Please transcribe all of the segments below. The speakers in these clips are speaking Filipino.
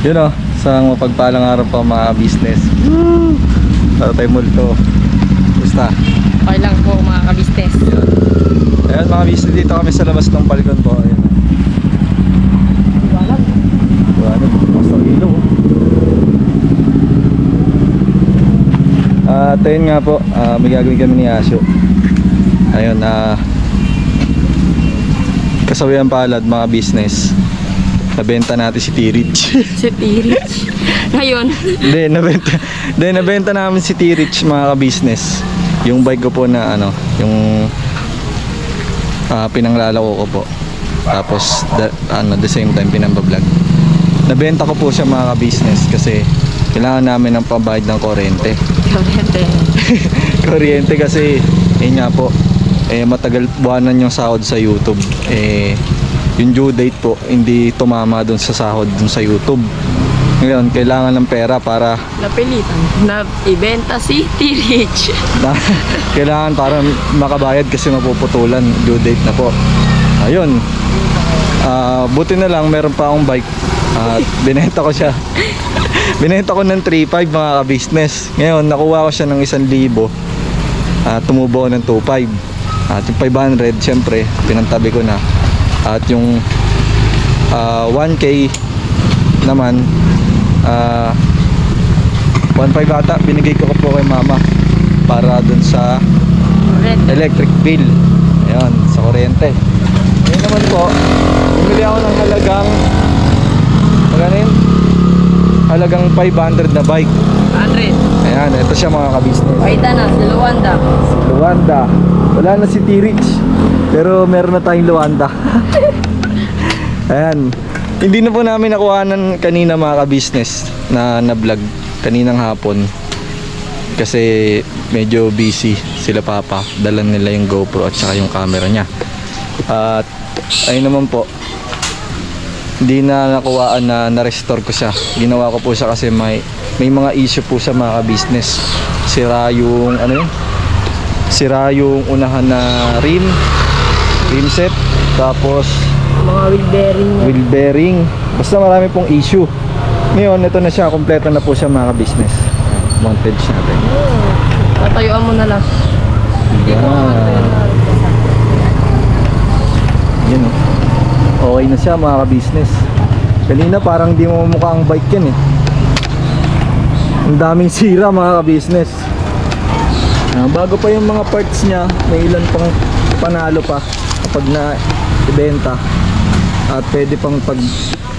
Yun o, isang mapagpalang araw pa mga business. Para tayo multo. Basta Okay lang po mga ka-business. ayan mga business, dito kami sa labas ng balkon po. Ayan o. Buwanag, basta ilaw o. At ayun nga po, may gagawin kami ni Asyo. Ayun, kasawian palad mga business. Nabenta natin si T-Rich. Si T-Rich. Ngayon. Hindi, nabenta namin si T-Rich mga ka-business. Yung bike ko po na ano, yung pinanglalako ko po. Tapos the same time pinambablog. Nabenta ko po siya mga ka-business kasi kailangan namin ng pambayad ng kuryente. Kuryente kasi yun nga po, matagal buwanan yung sahod sa YouTube. Yung due date po hindi tumama dun sa sahod dun sa YouTube. Ngayon kailangan ng pera para napilitan na ibenta si T-Rich. Kailangan para makabayad kasi mapuputulan, due date na po. Ayun, buti na lang meron pa akong bike at binenta ko siya. Binenta ko ng 3.5 mga ka-business. Ngayon nakuha ko siya ng 1,000 at tumubo ko ng 2.5. At yung 500 syempre pinantabi ko na. At yung 1K naman 1.5 ata binigay ko po kay mama para dun sa electric bill. Ayan, sa kuryente. Ngayon naman po bumili ako ng halagang halagang 500 na bike. 100. Ayan, ito siya mga ka-business. Paita na, si Luanda. Si Luanda. Wala na si T-Rich, pero meron na tayong Luanda. Ayan. Hindi na po namin nakuhanan kanina mga ka-business na vlog kaninang hapon. Kasi medyo busy sila papa. Dala nila yung GoPro at saka yung camera niya. At ayun naman po, hindi na nakuhaan na na-restore ko siya. Ginawa ko po siya kasi may mga issue po sa mga ka-business. Sira yung sira yung unahan na rim set, tapos Mga wheel bearing, basta marami pong issue. Ngayon ito na siya, kompleto na po siya mga ka-business. Montage natin. Tatayuan mo na lang. Yan o. Okay na siya mga ka-business. Kanina parang di mo mukha ang bike yan eh. Ang daming sira mga ka-business. Bago pa yung mga parts niya, may ilan pang panalo pa kapag na-ibenta. At pwede pang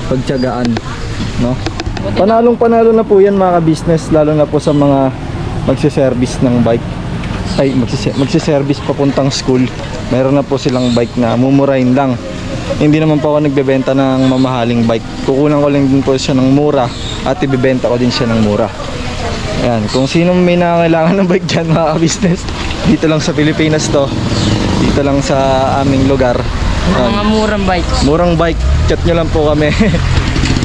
pagtiyagaan, no? Panalong-panalo na po yan mga ka-business, lalo na po sa mga magsiservice ng bike. Ay, magsiservice papuntang school. Meron na po silang bike na mumurahin lang. Hindi naman po ako nagbebenta ng mamahaling bike. Kukunan ko lang din po siya ng mura at ibebenta ko din siya ng mura. Ayan, kung sino may nangangailangan ng bike dyan mga ka-business, dito lang sa Pilipinas to. Dito lang sa aming lugar. Mga murang bike. Murang bike, chat nyo lang po kami.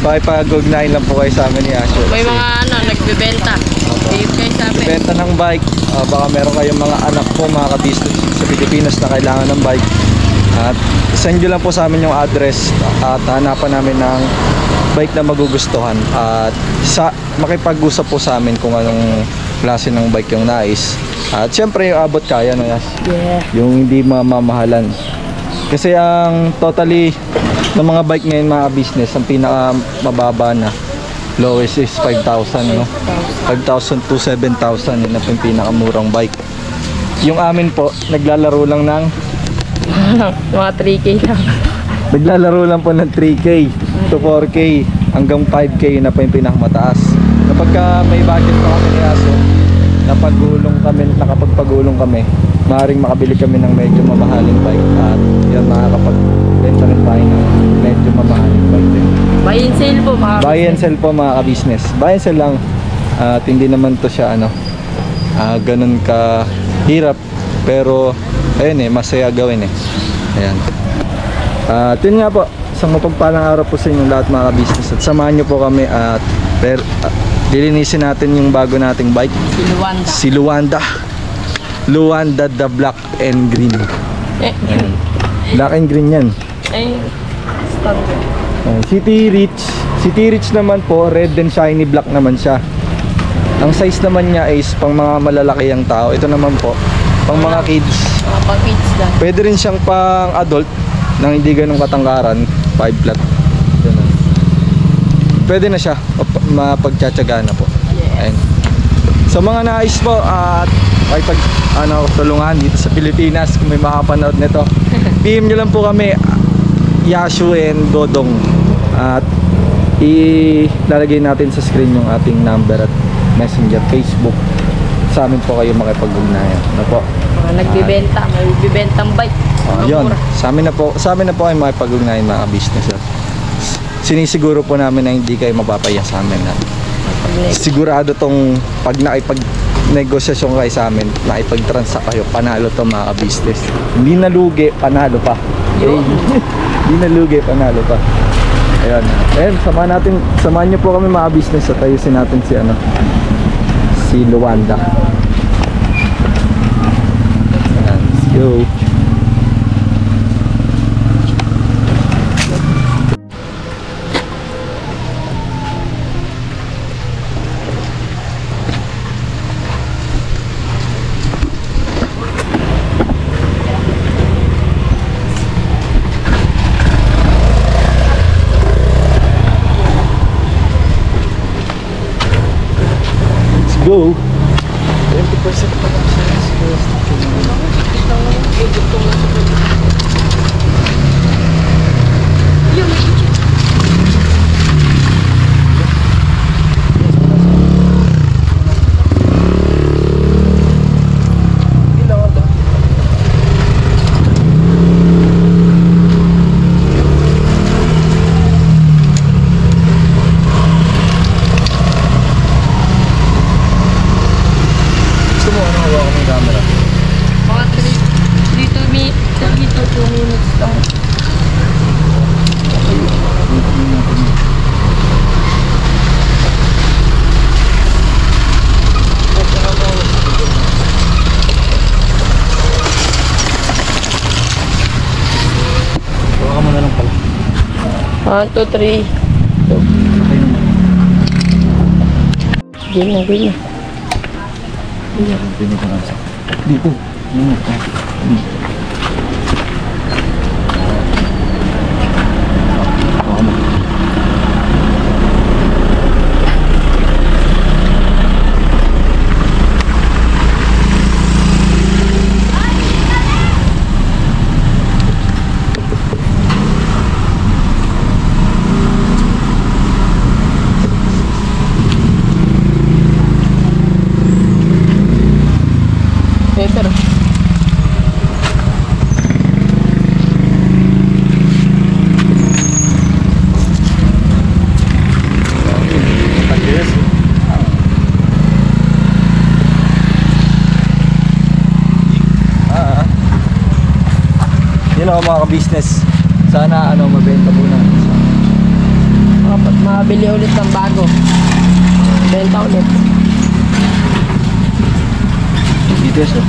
Pakipag-ugnayin lang po kayo sa amin ni Asyo. May mga nagbebenta. Dito kayo sa amin. Benta ng bike, baka meron kayong mga anak po mga ka-business sa Pilipinas na kailangan ng bike. At send nyo lang po sa amin yung address at hanapan namin ng bike na magugustuhan. At makipag-usap po sa amin kung anong klase ng bike yung nais. At syempre yung abot kaya, no, Yas? Yeah. Yung hindi mamamahalan. Kasi ang totally ng mga bike ngayon mga business, ang pinaka mababa na lowest is 5,000, no? 5,000 to 7,000 yun ang pinakamurang bike. Yung amin po naglalaro lang ng mga 3K lang. naglalaro lang po ng 3K to 4K hanggang 5K yun na po yung pinakamataas. Kapag may budget pa kami ni Aso, nakapagpagulong kami, maaaring makabili kami ng medyo mamahaling bike at yan makakapagbenta rin tayo ng medyo mamahaling bike din. Buy and sell po mga Buy and sell po mga ka-business. Buy and sell lang. At hindi naman to siya ganun ka hirap, pero ayun masaya gawin ayan. At yun nga po, isang mapagpalang araw po sa inyong lahat mga ka-business. At samahan nyo po kami at lilinisin natin yung bago nating bike, si Luanda. Luanda the black and green. Black and green yan. Standard. Si T-Rich, Si T-Reach naman po, red and shiny black naman siya. Ang size naman niya is pang mga malalaki ang tao. Ito naman po, pang mga kids. Mga pang-kids lang. Pwede rin siyang pang adult nang hindi ganong katangkaran, 5 flat. Ganun. Pwede na siya, mapagtsatsaga na po. Yeah. Ayun. Sa mga nais po at tulungan dito sa Pilipinas kung may makapanood nito, PM nyo lang po kami, Yashu and Dodong, at ilalagay natin sa screen yung ating number at Messenger, Facebook. Sa amin po kayo makipag-ugnayan. Ano po? Mga nagbibenta, may bibentang bike. Yun, sa amin na po kayo makipag-ugnayan mga business. Sinisiguro po namin na hindi kayo mapapaya sa amin. Sigurado tong pag nakipag-negosyasyon kayo sa amin, nakipag-transact kayo, panalo to mga business. Hindi nalugi, panalo pa. Hindi nalugi, panalo pa. Ayun. Ayun, samahan niyo po kami mga business at ayusin natin si Luanda. Ayan, let's go. Go. 20% pa lang siya. Mga 2 minutes lang. Baka mo na lang pala. 1, 2, 3. Ganyan. Dito. Pero Yun ako mga ka-business. Sana mabenta po na. dapat mabili ulit ng bago. Benta ulit. Dito.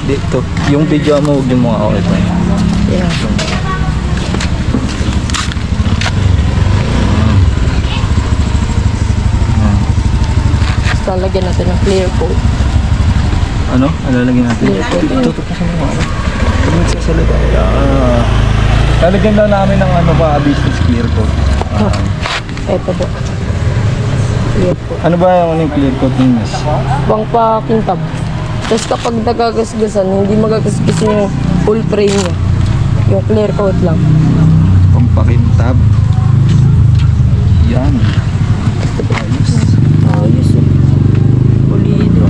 Dito. Yung video mo, huwag yung mga okay pa. Yeah. Basta lagyan natin ng clear coat. Ano? Lalagyan natin? Clear coat. Tutok sa mga pag nagsasalita. Lalagyan daw namin ng business clear coat. Eto po. Clear coat. Ano ba yung clear coat ninyo? Bang pa kintab. Tapos kapag nagagasgasan, hindi magagasgas yung full frame niya. Yung clear coat lang. Pampakintab. Yan. Ayos. Ayos eh. Pulido.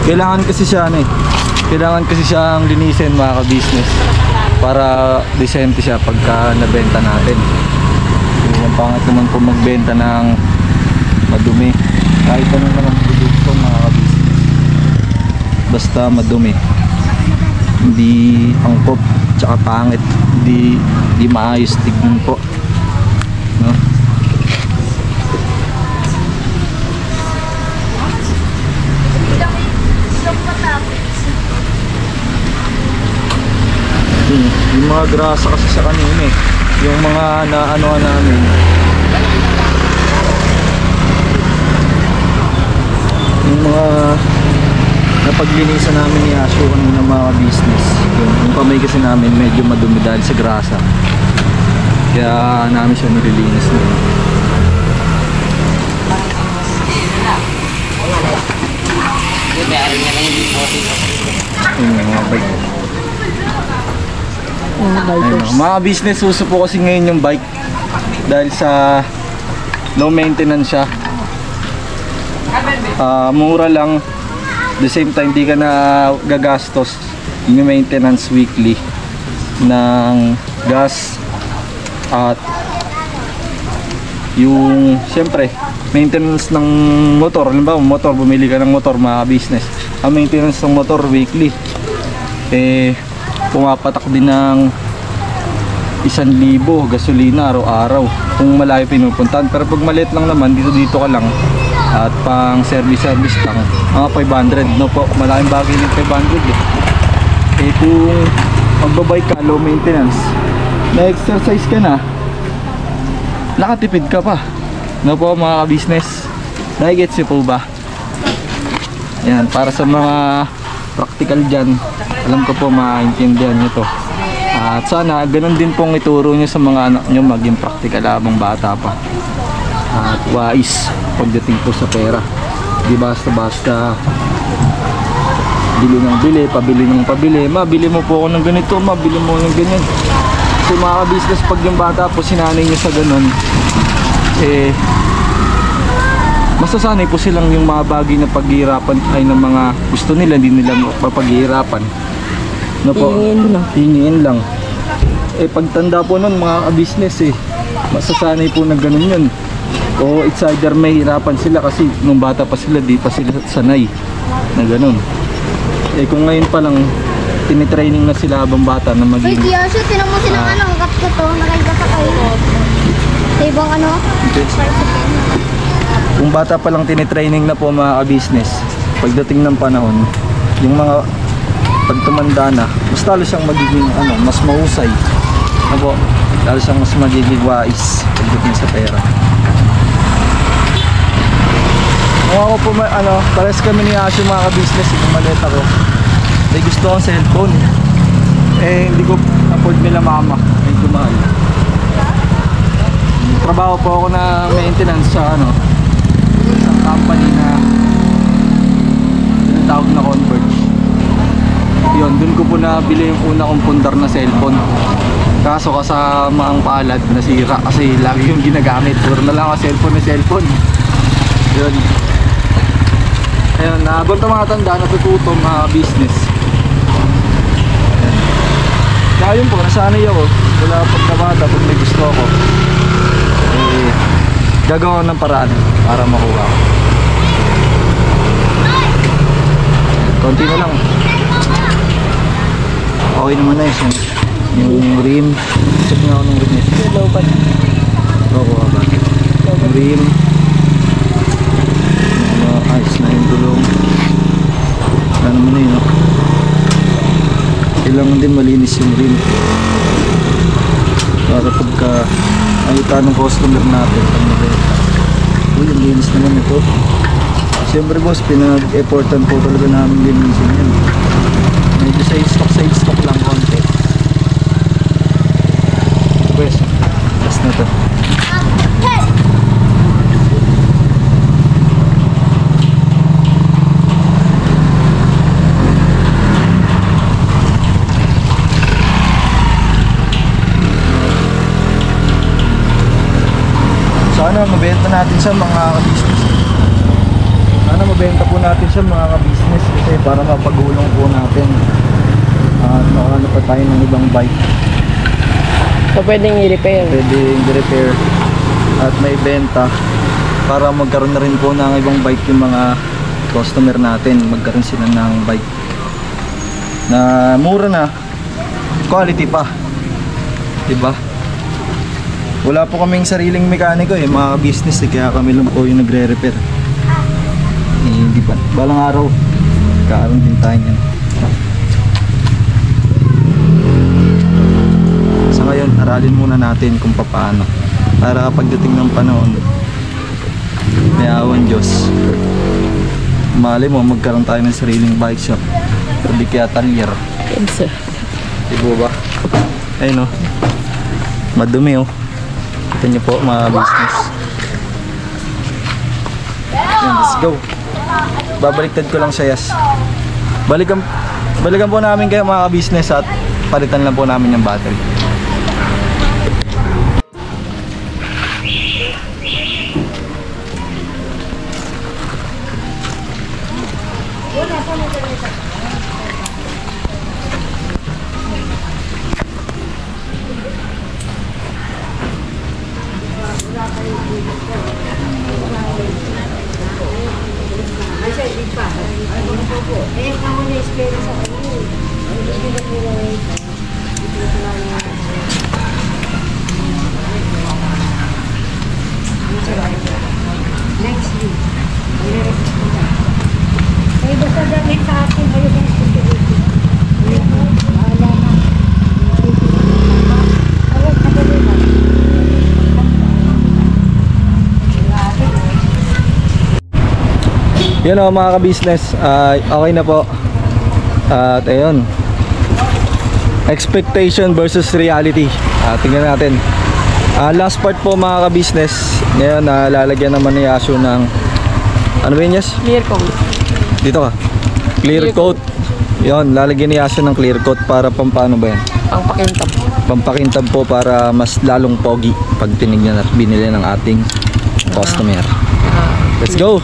Kailangan kasi siyang linisin mga ka-business para decente siya pagka nabenta natin. Yung pangat naman po magbenta ng madumi. Kahit ano naman produkto mga ka-business. Basta madumi. Hindi angkop tsaka pangit. di maayos tignan po, no? Yung mga grasa kasi sa kanina eh, yung mga naano namin, yung mga napaglinisan namin ni Asyo kanina mga business, yung kamay kasi namin medyo madumi dahil sa grasa, kaya namin siya nililinis na. Yung mga bike. Ayun, mga business, uso po kasi ngayon yung bike dahil sa low maintenance siya. Mura lang, the same time di ka na gagastos yung maintenance weekly ng gas at yung siyempre maintenance ng motor. Halimbawa motor, bumili ka ng motor mga business, ang maintenance ng motor weekly pumapatak din ng 1,000 gasolina araw-araw kung malayo pinupuntahan. Pero pag maliit lang naman, dito ka lang at pang service lang, mga 500, no po, malaking bagay ng 500 kung magbabike ka, low maintenance, na-exercise ka na, nakatipid ka pa, no po mga business. Nagigets niyo po ba? Yan, para sa mga practical dyan, alam ko po maintindihan nyo to. At sana ganun din pong ituro nyo sa mga anak nyo, maging practical habang bata pa. At wise pagdating po sa pera. Di basta-basta bili ng bili, pabili ng pabili. Mabili mo po ako ng ganito, mabili mo ng ganyan. So mga business, pag yung bata po sinanay nyo sa ganun, masasanay po silang yung mga bagay na paghihirapan ay ng mga gusto nila, hindi nila mapaghihirapan. No po? Hingin lang. Pagtanda po nun mga business masasanay po na ganun yun. O it's either may hirapan sila kasi nung bata pa sila, di pa sila sanay na ganun. Kung ngayon pa lang tinitraining na sila habang bata na maging... Uy, Kiyoshi, tinan mo silang ang kat ko to, nakaiba sa kayo. Sa ibang Kung bata pa lang tinitraining na po mga business, pagdating ng panahon, yung mga pag tumanda na, mas lalo siyang magiging mas mahusay. Po, lalo siyang mas magiging wise pagdating sa pera. Ako po, pares kami ni Asyo mga business, pumalit ako. May gusto akong cellphone. Hindi ko afford nila mama, medyo mahal. Trabaho po ako na maintenance sa isang company na tinatawag na Converge. Yun, dun ko po nabili yung una kong pundar na cellphone. Kaso kasama ang palad, nasira kasi lagi yung ginagamit. Puro na lang ako cellphone. Yun. Ayun, habang mga tanda, natututo mga business. Ayun. Kaya yun po, nasanay ako. Wala pagkabata, pag may gusto ako, gagawa ng paraan para makuha ko. Konti na lang. Okay naman na yung rim. Check nga ako ng rim nito. Lobat. Oo, ba? Yung rim. Ayos na yung gulong. Ano naman na yun, kailangan din malinis yung rim para pagka nakita ng customer natin pag nabenta. Uy, ang linis naman ito. Siyempre boss, pinag-effortan po talaga namin linisin yan. Medyo side stock lang konti. Pues, last na to. Sana mabenta natin sa mga business. Sana mabenta po natin sa mga business kasi para mapagulong po natin. Makahanap pa tayo ng ibang bike. So pwedeng i-repair. Pwedeng i-repair at may benta para magkaroon na rin po ng ibang bike yung mga customer natin. Magkaroon sila ng bike na mura na, quality pa. Diba? Wala po kaming sariling mekaniko eh, mga business eh, kaya kami lang po yung nagre-repair. Eh, di ba? Balang araw, kaaroon din tayo niyan. Sa ngayon, aralin muna natin kung paano. Para pagdating ng panahon, may awan Diyos. Mali mo, magkaroon tayo ng sariling bike shop. O di kaya talyer. Yan, sir. Diba ba? Ayun o. Madumi o. Kita nyo po mga business. Yan, let's go. Babaliktad ko lang siya, yes. Balikan po namin kayo mga business at palitan lang po namin yung battery. Ay, basta damit sa akin. Ayun yung security. Wala na. Ayun, madali na. Yun o mga ka-business, okay na po. At ayun, expectation versus reality. Tingnan natin. Last part po mga ka-business. Ngayon lalagyan naman ni Asyo ng ano ba yun, yes? Clear coat. Dito ka. Clear coat. Yun, lalagyan ni Asyo ng clear coat para pampano ba yan? Ang pakintab. Pampakintab po para mas lalong pogi pag tinignan at binili ng ating customer. Let's go!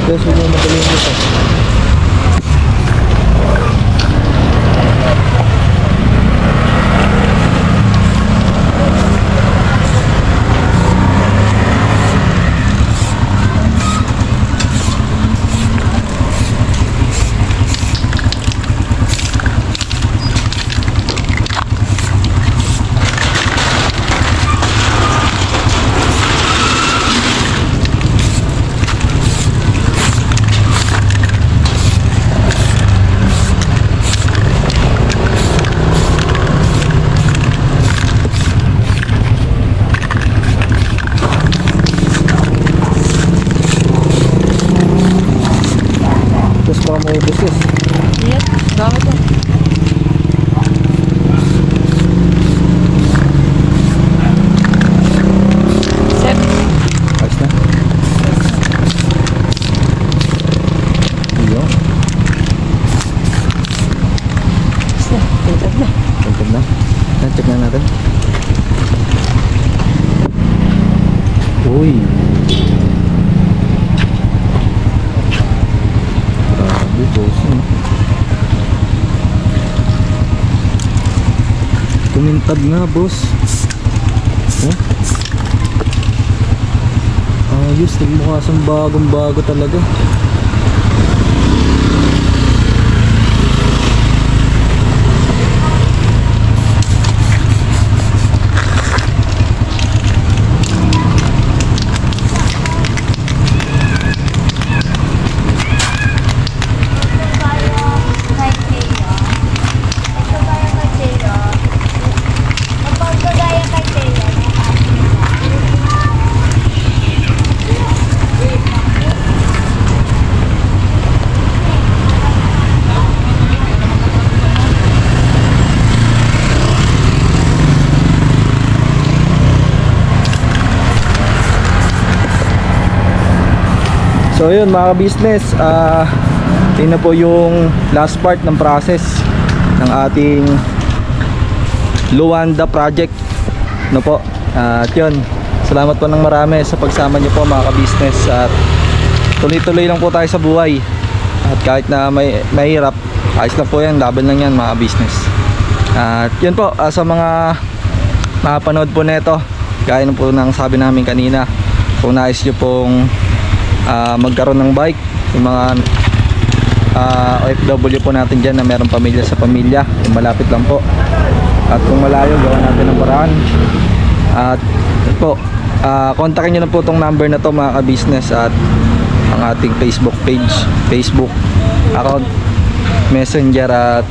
Yes, huwag mo madaling dito. Baka may buses. Yes, dami to. Set. Ayos na. Iyo. Set. Pintad na. Pintad na. Check na natin. Uy. Grabe, boss. Kumintad nga, boss. Oh. Ayos, nagmukha siyang bagong bago talaga. So yun mga business, yun na po yung last part ng process ng ating Luanda project, no po. At yun, salamat po ng marami sa pagsama nyo po mga business, at tuloy-tuloy lang po tayo sa buhay. At kahit na may mahirap, ayos lang po yan, laban lang yan mga business. At yun po, sa mga makapanood po neto, gaya na po ng sabi namin kanina, kung nais nyo pong magkaroon ng bike, yung mga OFW po natin dyan na meron pamilya sa pamilya, yung malapit lang po, at kung malayo, gawa natin ng paraan. At po, kontakin nyo na po tong number na to mga ka-business, at ang ating Facebook page, Facebook account, Messenger, at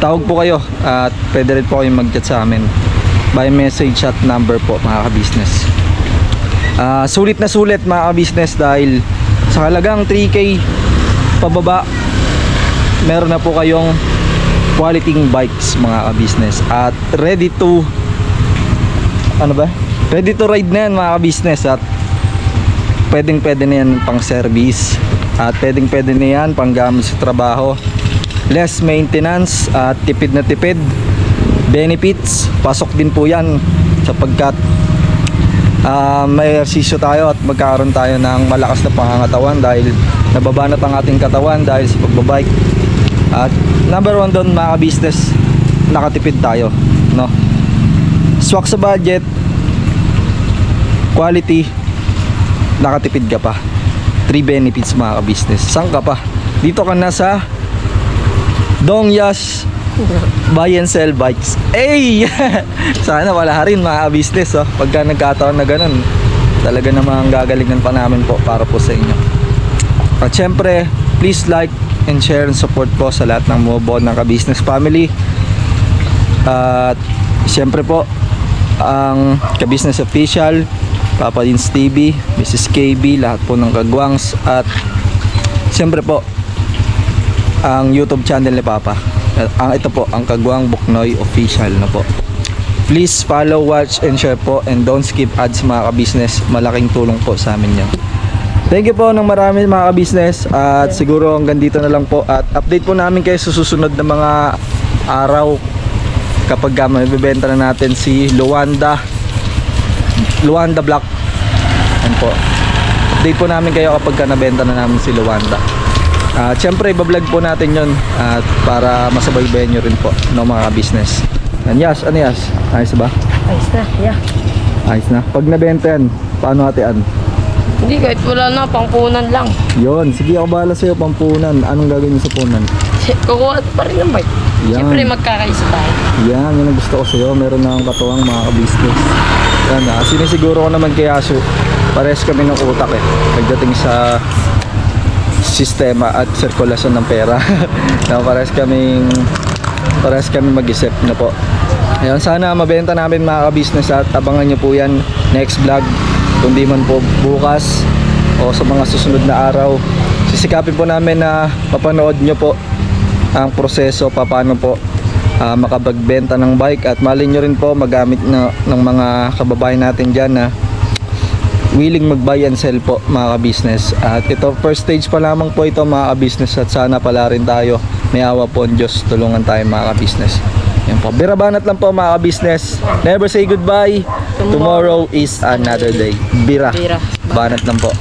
tawag po kayo, at pwede rin po kayong mag-chat sa amin by message at number po mga ka-business. Sulit na sulit mga ka-business, dahil sa halagang 3K pababa, meron na po kayong quality bikes mga ka-business, at ready to ride na yan mga ka-business, at pwedeng pwede na yan pang service, at pwedeng pwede na yan pang gamit sa trabaho, less maintenance, at tipid na tipid. Benefits, pasok din po yan, sapagkat may ersisyo tayo at magkakaroon tayo ng malakas na pangangatawan, dahil nababanat ang ating katawan dahil sa pagbabike. At number one doon mga business, nakatipid tayo, no? Swak sa budget, quality, nakatipid ka pa. 3 benefits mga business. Saan ka pa? Dito ka na sa Dongyash Buy and Sell Bikes. Hey! Sana wala rin mga business, oh. Pagka nagkataon na ganun, talaga namang gagalingan pa namin po para po sa inyo. At syempre, please like and share and support po sa lahat ng mubuo ng ka-business family. At syempre po, ang ka-business official, Papa Dins TV, Mrs. KB, lahat po ng kagwangs, at syempre po, ang YouTube channel ni Papa. Ito po, ang Kagwang Buknoy Official na po. Please follow, watch, and share po, and don't skip ads mga ka-business. Malaking tulong po sa amin yan. Thank you po ng marami mga ka-business, at siguro hanggang dito na lang po, at update po namin kayo sa susunod na mga araw kapag mabibenta na natin si Luanda Black. Yan po, update po namin kayo kapag nabenta na namin si Luanda. Siyempre ibablog po natin yun, at para masabaybayan nyo rin po ng mga business. Yan, Yas, ano Yas? Ayos ba? Ayos na, yeah. Ayos na. Pag nabenta yan, paano hatiin? Hindi, kahit wala na, pangpunan lang. Yun, sige ako bahala sa'yo, pampunan. Anong gagawin nyo sa punan? Kukuha pa rin ng bike. Yan. Siyempre magkakaisa tayo. Yan ang gusto ko sa'yo. Meron na akong katuwang mga ka-business. Yan, sinisiguro ko naman kay Yasu, pares kami ng utak pagdating sa sistema at sirkulasyon ng pera. Pares kami mag-isip na po. Ayun, sana mabenta namin mga ka-business, at abangan nyo po yan next vlog, kung di man po bukas o sa mga susunod na araw. Sisikapin po namin na papanood nyo po ang proseso, paano po makapagbenta ng bike, at malin nyo rin po magamit ng mga kababayan natin dyan na willing mag-buy and sell po mga ka-business. At ito, first stage pa lamang po ito mga ka-business, at sana pala rin tayo, may awa po ang Diyos, tulungan tayo mga ka-business. Yan po, birabanat lang po mga ka-business. Never say goodbye. Tomorrow is another day. Bira. Banat lang po.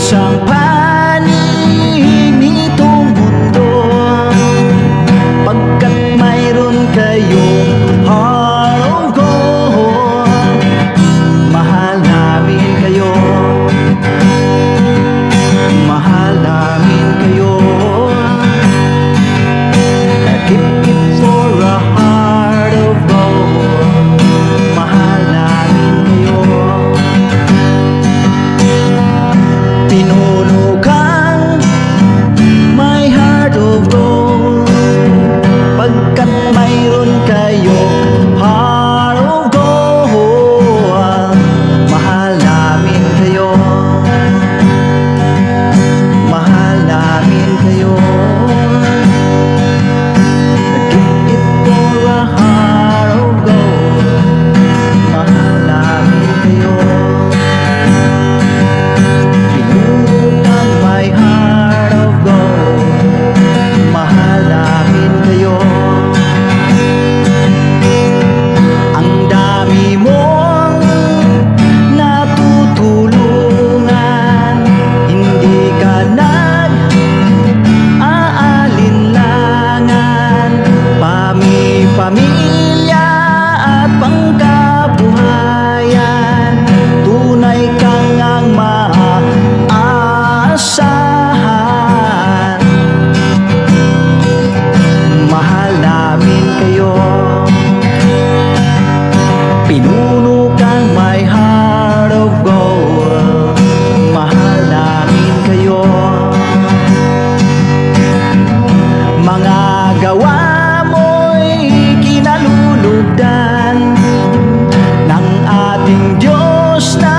isang panig nitong mundo, pagkat mayroon kayong heart of gold. Mahal namin kayo, mahal namin kayo. Keep it for a heart of gold. Mahal namin kayo. Pinuno kang my heart of gold, pagkat mayroon kayo heart of gold. Mahal namin kayo, mahal namin kayo. Keep it for a heart of gold. Mahal namin kayo. Pinuno kang my heart of gold. Mahal namin kayo. Ang dami mong natutulungan, hindi ka nag-aalinlangan. Pamilya at pangkabuhayan, tunay kang ang maaasahan. Mahal namin kayo. Pinuno kang my heart of gold. Mahal namin kayo. Mga gawa mo'y kinalulugdan ng ating Diyos na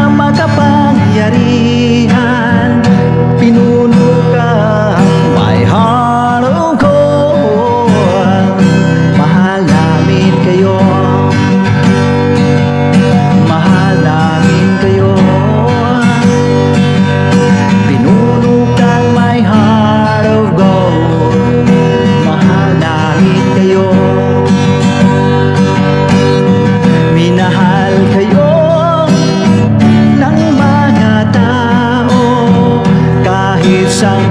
makapangyarihan. Pinuno kang my heart of gold. Mahal namin kayo, mahal namin kayo. Pinuno kang my heart of gold. Mahal namin kayo. Minahal kayo ng mga tao, kahit sang